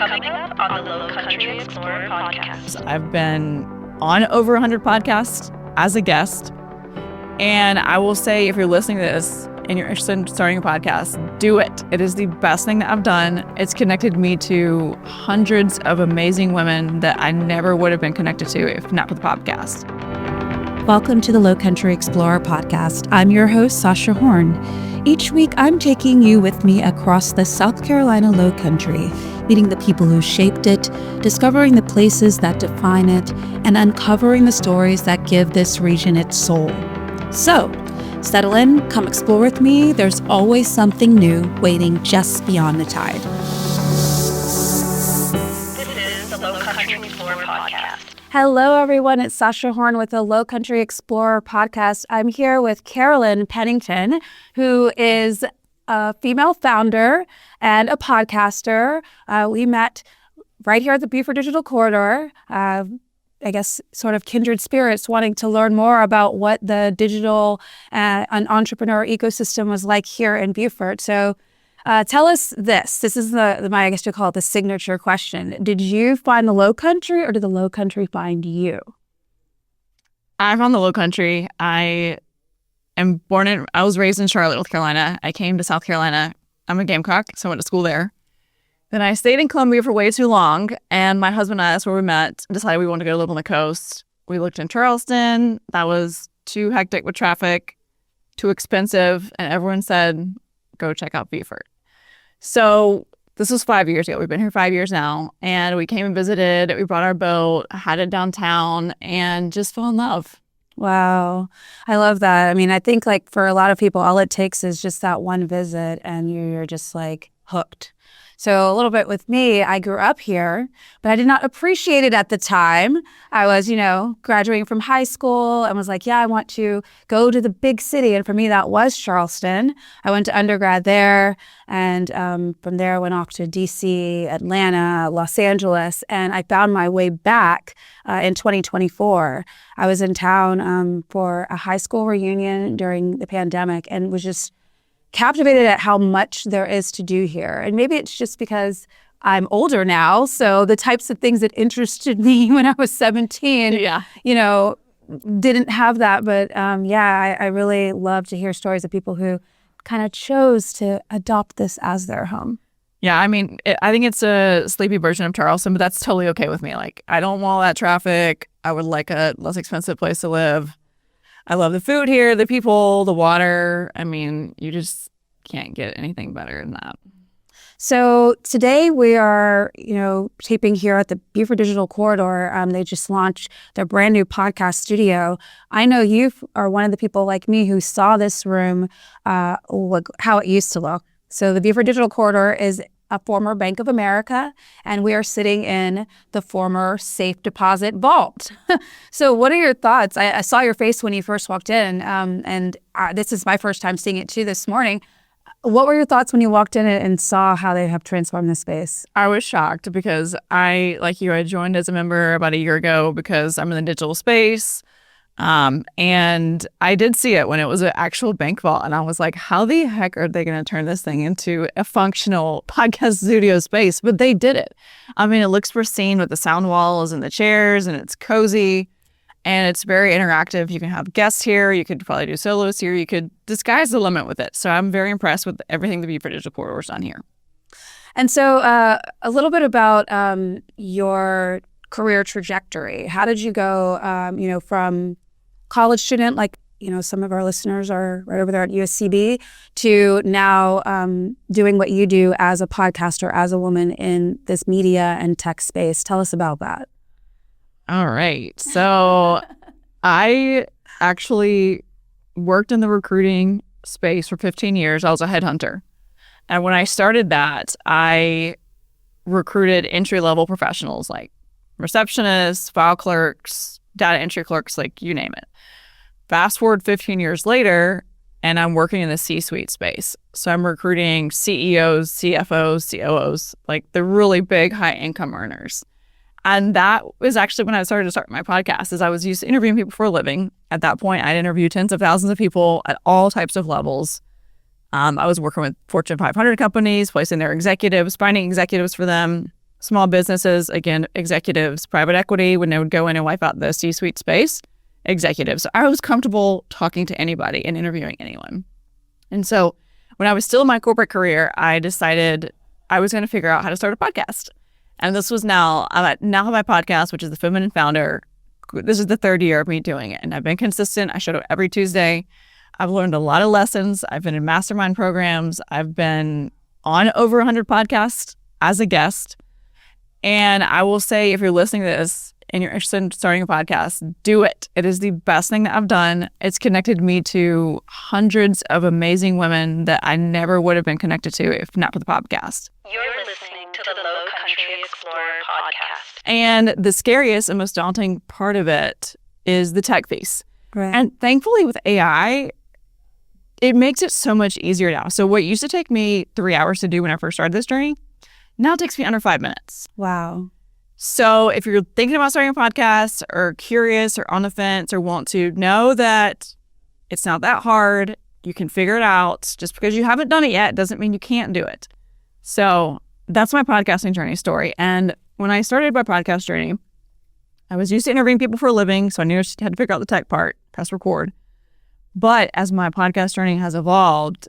Coming up on the Lowcountry Explorer podcast. I've been on over 100 podcasts as a guest. And I will say, if you're listening to this and you're interested in starting a podcast, do it. It is the best thing that I've done. It's connected me to hundreds of amazing women that I never would have been connected to if not for the podcast. Welcome to the Lowcountry Explorer podcast. I'm your host, Sasha Horne. Each week, I'm taking you with me across the South Carolina Lowcountry, meeting the people who shaped it, discovering the places that define it, and uncovering the stories that give this region its soul. So, settle in, come explore with me. There's always something new waiting just beyond the tide. This is the Lowcountry Explorer podcast. Hello, everyone. It's Sasha Horne with the Lowcountry Explorer podcast. I'm here with Caroline Pennington, who is a female founder and a podcaster. We met right here at the Beaufort Digital Corridor. I guess sort of kindred spirits wanting to learn more about what the digital and entrepreneur ecosystem was like here in Beaufort. So tell us this. This is I guess you call it the signature question. Did you find the Lowcountry or did the Lowcountry find you? I found the Lowcountry. I was raised in Charlotte, North Carolina. I came to South Carolina. I'm a Gamecock, so I went to school there. Then I stayed in Columbia for way too long, and my husband and I, that's where we met, decided we wanted to go live on the coast. We looked in Charleston. That was too hectic with traffic, too expensive, and everyone said, go check out Beaufort. So this was 5 years ago. We've been here 5 years now, and we came and visited. We brought our boat, had it downtown, and just fell in love. Wow. I love that. I mean, I think like for a lot of people, all it takes is just that one visit and you're just like hooked. So a little bit with me, I grew up here, but I did not appreciate it at the time. I was, graduating from high school and was like, yeah, I want to go to the big city. And for me, that was Charleston. I went to undergrad there. And from there, I went off to DC, Atlanta, Los Angeles. And I found my way back in 2024. I was in town for a high school reunion during the pandemic and was just captivated at how much there is to do here. And maybe it's just because I'm older now, so the types of things that interested me when I was 17, didn't have that. But I really love to hear stories of people who kind of chose to adopt this as their home. Yeah, I mean, I think it's a sleepy version of Charleston, but that's totally okay with me. Like, I don't want all that traffic. I would like a less expensive place to live. I love the food here, the people, the water. I mean, you just can't get anything better than that. So today we are, taping here at the Beaufort Digital Corridor. They just launched their brand new podcast studio. I know you are one of the people like me who saw this room, how it used to look. So the Beaufort Digital Corridor is a former Bank of America, and we are sitting in the former safe deposit vault. So what are your thoughts? I saw your face when you first walked in, and this is my first time seeing it too this morning. What were your thoughts when you walked in and saw how they have transformed the space? I was shocked because I joined as a member about a year ago because I'm in the digital space. And I did see it when it was an actual bank vault. And I was like, how the heck are they going to turn this thing into a functional podcast studio space? But they did it. I mean, it looks pristine with the sound walls and the chairs, and it's cozy and it's very interactive. You can have guests here. You could probably do solos here. You could disguise the limit with it. So I'm very impressed with everything the Beaufort Digital Corridor's done here. And so a little bit about your career trajectory. How did you go, from college student, like, some of our listeners are right over there at USCB, to now doing what you do as a podcaster, as a woman in this media and tech space? Tell us about that. All right. So I actually worked in the recruiting space for 15 years. I was a headhunter. And when I started that, I recruited entry-level professionals like receptionists, file clerks, data entry clerks, like you name it. Fast forward 15 years later, and I'm working in the C-suite space. So I'm recruiting CEOs, CFOs, COOs, like the really big high-income earners. And that was actually when I started to start my podcast, is I was used to interviewing people for a living. At that point, I'd interview tens of thousands of people at all types of levels. I was working with Fortune 500 companies, placing their executives, finding executives for them, small businesses, again, executives, private equity, when they would go in and wipe out the C-suite space, executives. So I was comfortable talking to anybody and interviewing anyone. And so when I was still in my corporate career, I decided I was going to figure out how to start a podcast. And this was now have my podcast, which is The Feminine Founder. This is the 3rd year of me doing it. And I've been consistent. I showed up every Tuesday. I've learned a lot of lessons. I've been in mastermind programs. I've been on over 100 podcasts as a guest. And I will say, if you're listening to this and you're interested in starting a podcast, do it. It is the best thing that I've done. It's connected me to hundreds of amazing women that I never would have been connected to if not for the podcast. You're listening to the Lowcountry Explorer podcast. And the scariest and most daunting part of it is the tech piece. Right. And thankfully with AI, it makes it so much easier now. So what used to take me 3 hours to do when I first started this journey, now it takes me under 5 minutes. Wow. So if you're thinking about starting a podcast or curious or on the fence or want to know that it's not that hard, you can figure it out. Just because you haven't done it yet doesn't mean you can't do it. So that's my podcasting journey story. And when I started my podcast journey, I was used to interviewing people for a living, so I knew I had to figure out the tech part, press record. But as my podcast journey has evolved,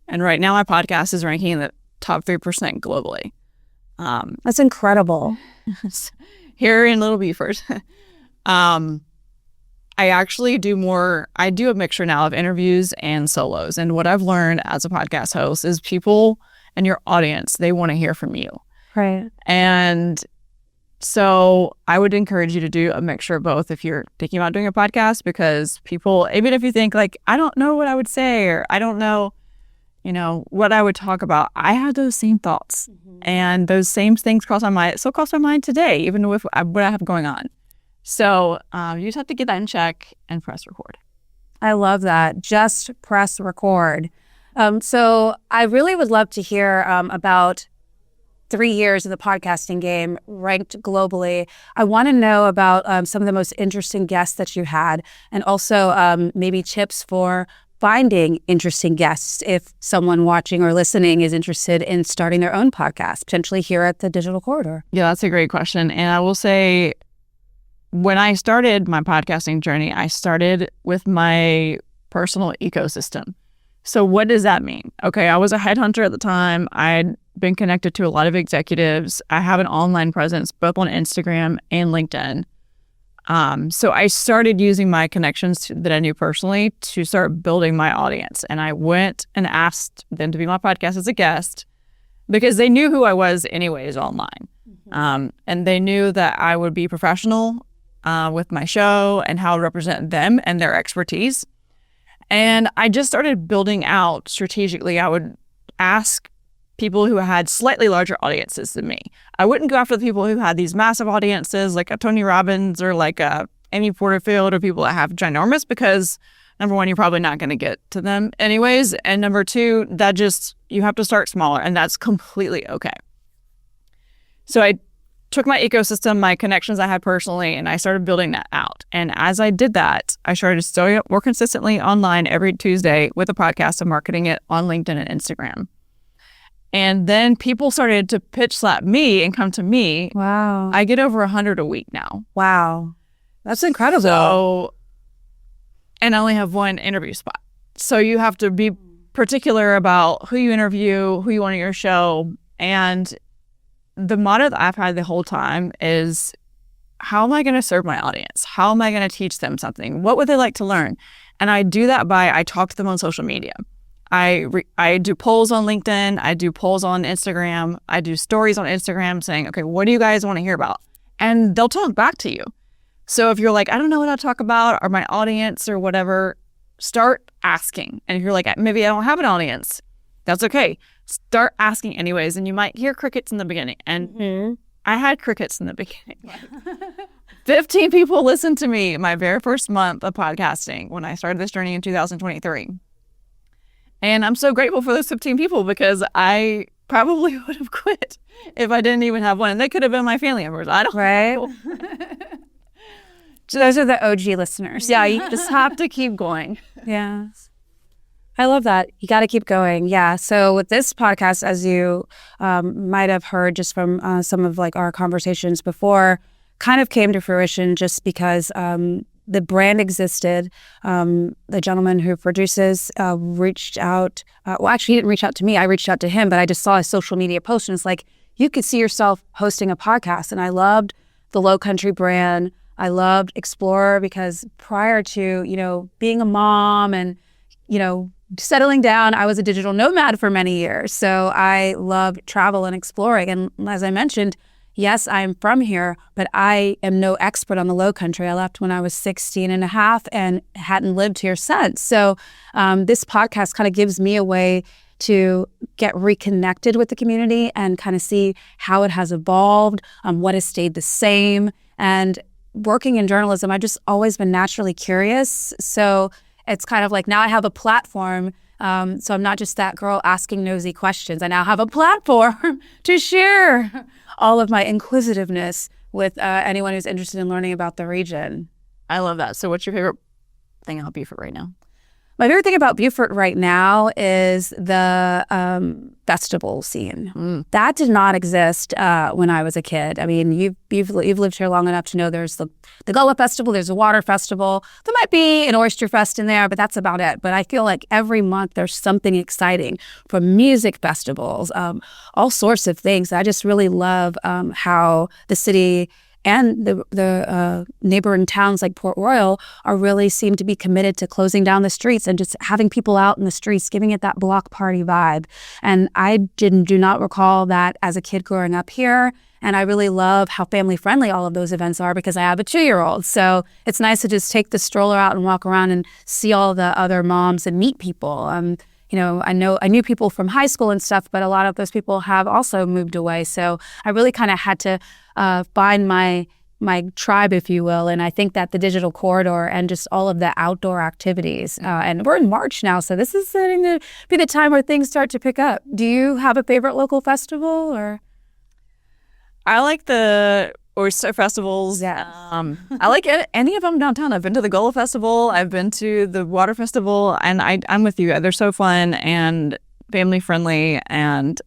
and right now my podcast is ranking in the top 3% globally. That's incredible. Here in Little Beeford. I do a mixture now of interviews and solos. And what I've learned as a podcast host is people and your audience, they want to hear from you. Right. And so I would encourage you to do a mixture of both if you're thinking about doing a podcast, because people, even if you think like, I don't know what I would say, or I don't know, what I would talk about, I had those same thoughts. Mm-hmm. And those same things cross my mind. It still cross my mind today, even with what I have going on. So you just have to get that in check and press record. I love that. Just press record. So I really would love to hear about 3 years of the podcasting game ranked globally. I want to know about some of the most interesting guests that you had, and also maybe tips for finding interesting guests if someone watching or listening is interested in starting their own podcast, potentially here at the Digital Corridor. Yeah, that's a great question. And I will say, when I started my podcasting journey, I started with my personal ecosystem. So what does that mean? Okay, I was a headhunter at the time. I'd been connected to a lot of executives. I have an online presence both on Instagram and LinkedIn. So I started using my connections that I knew personally to start building my audience. And I went and asked them to be my podcast as a guest because they knew who I was anyways online. Mm-hmm. And they knew that I would be professional with my show and how to represent them and their expertise. And I just started building out strategically. I would ask people who had slightly larger audiences than me. I wouldn't go after the people who had these massive audiences like a Tony Robbins or like a Amy Porterfield or people that have ginormous, because number one, you're probably not going to get to them anyways. And number two, you have to start smaller, and that's completely okay. So I took my ecosystem, my connections I had personally, and I started building that out. And as I did that, I started showing up more consistently online every Tuesday with a podcast and marketing it on LinkedIn and Instagram. And then people started to pitch slap me and come to me. Wow. I get over 100 a week now. Wow. That's incredible. So, and I only have one interview spot. So you have to be particular about who you interview, who you want on your show. And the motto that I've had the whole time is, how am I going to serve my audience? How am I going to teach them something? What would they like to learn? And I do that I talk to them on social media. I do polls on LinkedIn. I do polls on Instagram. I do stories on Instagram saying, okay, what do you guys want to hear about? And they'll talk back to you. So if you're like, I don't know what to talk about, or my audience or whatever, start asking. And if you're like, maybe I don't have an audience, that's okay. Start asking anyways. And you might hear crickets in the beginning. And I had crickets in the beginning. 15 people listened to me my very first month of podcasting when I started this journey in 2023. And I'm so grateful for those 15 people, because I probably would have quit if I didn't even have one. And they could have been my family members. I don't know. So those are the OG listeners. Yeah, you just have to keep going. Yeah. I love that. You got to keep going. Yeah. So with this podcast, as you might have heard just from some of like our conversations before, kind of came to fruition just because the brand existed. The gentleman who produces reached out. Well, actually, he didn't reach out to me. I reached out to him, but I just saw a social media post and it's like, you could see yourself hosting a podcast. And I loved the Lowcountry brand. I loved Explorer because prior to, being a mom and, settling down, I was a digital nomad for many years. So I loved travel and exploring. And as I mentioned, yes, I'm from here, but I am no expert on the Lowcountry. I left when I was 16 and a half and hadn't lived here since. So this podcast kind of gives me a way to get reconnected with the community and kind of see how it has evolved, what has stayed the same. And working in journalism, I've just always been naturally curious. So it's kind of like now I have a platform. So I'm not just that girl asking nosy questions. I now have a platform to share all of my inquisitiveness with anyone who's interested in learning about the region. I love that. So what's your favorite thing about Beaufort right now? My favorite thing about Beaufort right now is the festival scene. That did not exist when I was a kid. I mean, you've lived here long enough to know there's the Gullah Festival, there's a water festival. There might be an Oyster Fest in there, but that's about it. But I feel like every month there's something exciting, from music festivals, all sorts of things. I just really love how the city and the neighboring towns like Port Royal really seem to be committed to closing down the streets and just having people out in the streets, giving it that block party vibe. And I do not recall that as a kid growing up here. And I really love how family friendly all of those events are because I have a 2-year-old. So it's nice to just take the stroller out and walk around and see all the other moms and meet people. I knew people from high school and stuff, but a lot of those people have also moved away. So I really kind of had to find my tribe, if you will. And I think that the digital corridor and just all of the outdoor activities, and we're in March now, so this is starting to be the time where things start to pick up. Do you have a favorite local festival or? I like the oyster festivals. Yes. I like any of them downtown. I've been to the Gullah Festival. I've been to the Water Festival, and I'm with you. They're so fun and family friendly and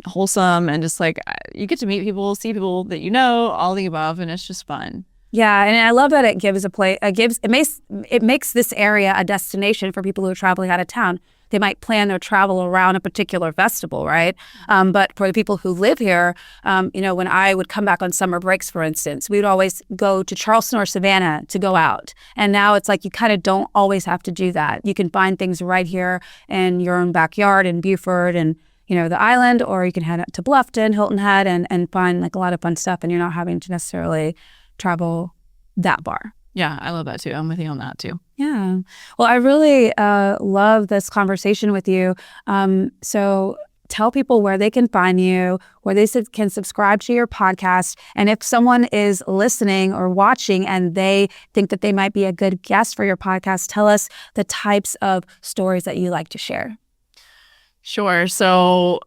wholesome, and just like you get to meet people, see people that you know, all the above, and it's just fun. Yeah, and I love that it gives it makes this area a destination for people who are traveling out of town. They might plan their travel around a particular festival, right? But for the people who live here, when I would come back on summer breaks, for instance, we would always go to Charleston or Savannah to go out. And now it's like you kind of don't always have to do that. You can find things right here in your own backyard in Beaufort and the island, or you can head out to Bluffton, Hilton Head, and find like a lot of fun stuff, and you're not having to necessarily travel that far. Yeah, I love that too. I'm with you on that too. Yeah. Well, I really love this conversation with you. So tell people where they can find you, where they can subscribe to your podcast. And if someone is listening or watching and they think that they might be a good guest for your podcast, tell us the types of stories that you like to share. Sure. So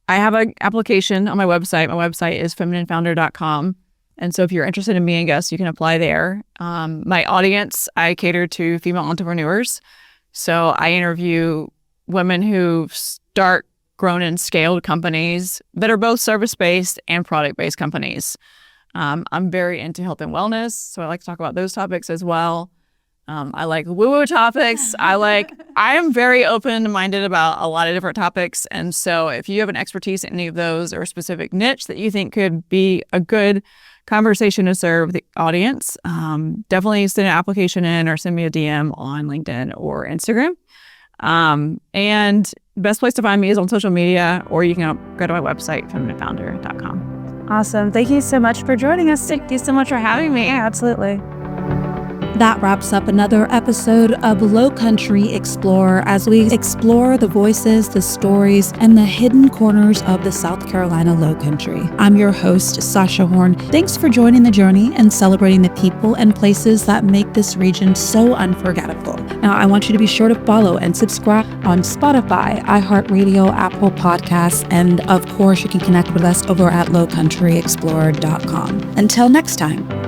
I have an application on my website. My website is femininefounder.com. And so if you're interested in being a guest, you can apply there. My audience, I cater to female entrepreneurs. So I interview women who start, grown, and scaled companies that are both service-based and product-based companies. I'm very into health and wellness, so I like to talk about those topics as well. I like woo-woo topics. I am very open-minded about a lot of different topics. And so if you have an expertise in any of those or a specific niche that you think could be a good conversation to serve the audience, definitely send an application in or send me a DM on LinkedIn or Instagram. And the best place to find me is on social media, or you can go to my website, femininefounder.com. Awesome. Thank you so much for joining us. Thank you so much for having me. Yeah, absolutely. That wraps up another episode of Lowcountry Explorer as we explore the voices, the stories, and the hidden corners of the South Carolina Lowcountry. I'm your host, Sasha Horne. Thanks for joining the journey and celebrating the people and places that make this region so unforgettable. Now, I want you to be sure to follow and subscribe on Spotify, iHeartRadio, Apple Podcasts, and of course, you can connect with us over at lowcountryexplorer.com. Until next time.